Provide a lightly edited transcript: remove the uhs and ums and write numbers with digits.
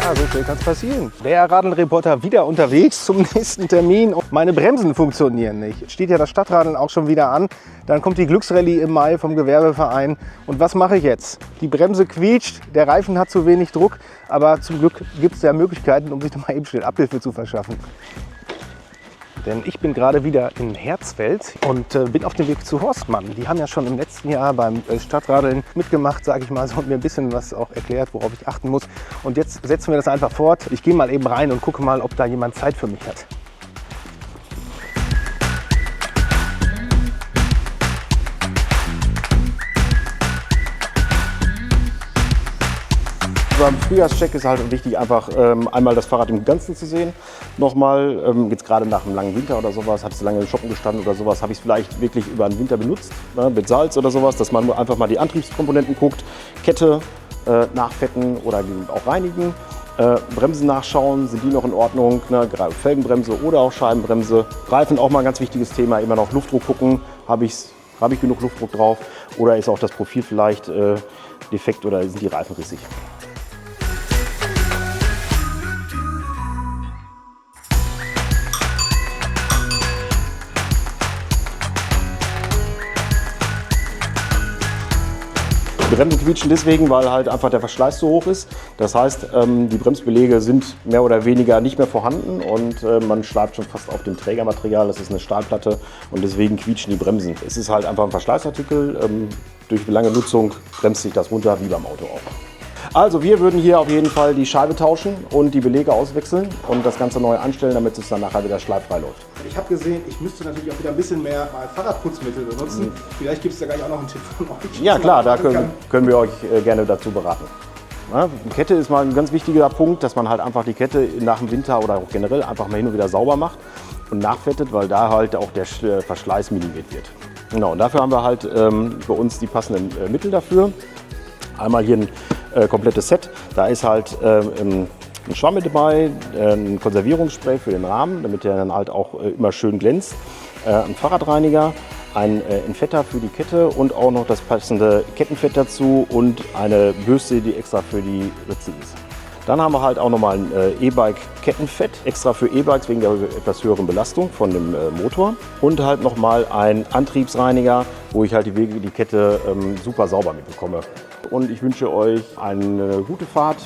Ja, so schnell kann es passieren. Der Radl-Reporter wieder unterwegs zum nächsten Termin. Meine Bremsen funktionieren nicht. Steht ja das Stadtradeln auch schon wieder an. Dann kommt die Glücksrallye im Mai vom Gewerbeverein. Und was mache ich jetzt? Die Bremse quietscht, der Reifen hat zu wenig Druck. Aber zum Glück gibt es ja Möglichkeiten, um sich noch mal eben schnell Abhilfe zu verschaffen. Denn ich bin gerade wieder in Herzfeld und bin auf dem Weg zu Horstmann. Die haben ja schon im letzten Jahr beim Stadtradeln mitgemacht, sage ich mal, so, und mir ein bisschen was auch erklärt, worauf ich achten muss. Und jetzt setzen wir das einfach fort. Ich gehe mal eben rein und gucke mal, ob da jemand Zeit für mich hat. Beim Frühjahrscheck ist halt wichtig, einfach einmal das Fahrrad im Ganzen zu sehen. Nochmal, jetzt gerade nach einem langen Winter oder sowas, hat es lange im Shoppen gestanden oder sowas, habe ich es vielleicht wirklich über den Winter benutzt, ne, mit Salz oder sowas, dass man einfach mal die Antriebskomponenten guckt, Kette nachfetten oder auch reinigen, Bremsen nachschauen, sind die noch in Ordnung, ne, Felgenbremse oder auch Scheibenbremse. Reifen auch mal ein ganz wichtiges Thema, immer noch Luftdruck gucken, habe ich genug Luftdruck drauf oder ist auch das Profil vielleicht defekt oder sind die Reifen rissig. Die Bremsen quietschen deswegen, weil halt einfach der Verschleiß zu hoch ist. Das heißt, die Bremsbeläge sind mehr oder weniger nicht mehr vorhanden und man schleift schon fast auf dem Trägermaterial. Das ist eine Stahlplatte und deswegen quietschen die Bremsen. Es ist halt einfach ein Verschleißartikel. Durch lange Nutzung bremst sich das runter, wie beim Auto auch. Also wir würden hier auf jeden Fall die Scheibe tauschen und die Beläge auswechseln und das Ganze neu anstellen, damit es dann nachher wieder schleiffrei läuft. Ich habe gesehen, ich müsste natürlich auch wieder ein bisschen mehr Fahrradputzmittel benutzen. Vielleicht gibt es da gleich auch noch einen Tipp von euch. Ja klar, da können wir euch gerne dazu beraten. Ja, die Kette ist mal ein ganz wichtiger Punkt, dass man halt einfach die Kette nach dem Winter oder auch generell einfach mal hin und wieder sauber macht und nachfettet, weil da halt auch der Verschleiß minimiert wird. Genau, und dafür haben wir halt bei uns die passenden Mittel dafür. Einmal hier ein komplettes Set, da ist halt ein Schwamm mit dabei, ein Konservierungsspray für den Rahmen, damit der dann halt auch immer schön glänzt, ein Fahrradreiniger, ein Entfetter für die Kette und auch noch das passende Kettenfett dazu und eine Bürste, die extra für die Ritze ist. Dann haben wir halt auch nochmal ein E-Bike-Kettenfett, extra für E-Bikes wegen der etwas höheren Belastung von dem Motor. Und halt nochmal ein Antriebsreiniger, wo ich halt die Kette super sauber mitbekomme. Und ich wünsche euch eine gute Fahrt.